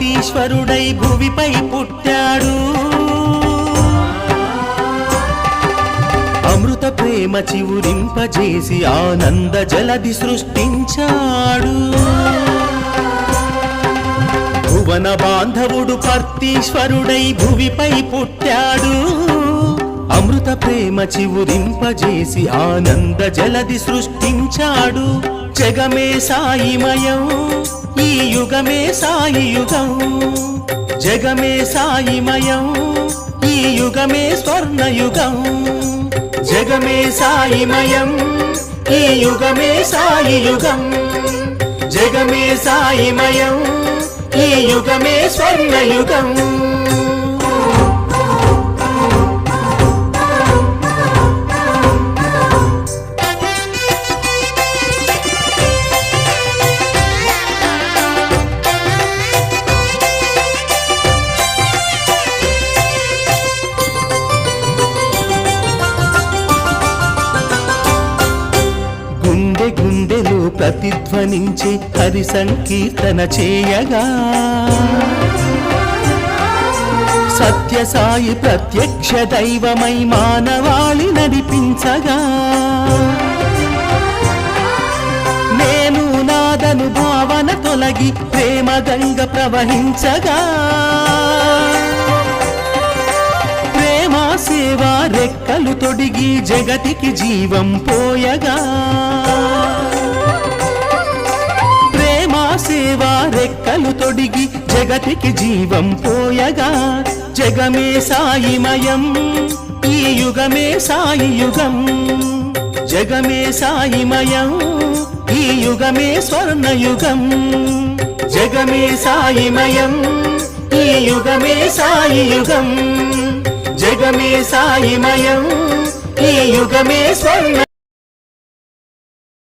పర్తీశ్వరుడై భువిపై పుట్టాడు. అమృత ప్రేమ చివురింపజేసి ఆనంద జలధి సృష్టించాడు. భువన బాంధవుడు పర్తీశ్వరుడై భువిపై పుట్టాడు. అమృత ప్రేమ చివురింపజేసి ఆనంద జలధి సృష్టించాడు. జగమే సాయిమయం, ఈ యుగమే సాయి యుగం. జగమే సాయిమయం, ఈ యుగమే స్వర్ణయుగం. జగమే సాయిమయం, ఈ యుగమే సాయి యుగం. జగమే సాయిమయం, ఈ యుగమే స్వర్ణయుగం. గుండె గుండెలో ప్రతిధ్వనించే హరి సంకీర్తన చేయగా, సత్య సాయి ప్రత్యక్ష దైవమై మానవాళి నడిపించగా, నేను నాదను భావన తొలగి ప్రేమ గంగ ప్రవహించగా, ప్రేమ సేవా రెక్కలు తొడిగి జగతికి జీవం పోయగా, ప్రేమ సేవా రెక్కలు తొడిగి జగతికి జీవం పోయగా. జగమే సాయిమయం, ఈ యుగమే సాయి యుగం. జగమే సాయిమయం, ఈ యుగమే స్వర్ణయుగం. జగమే సాయిమయం, ఈ యుగమే సాయి యుగం. జగమే సాయిమయం, ఈ యుగమే స్వర్ణ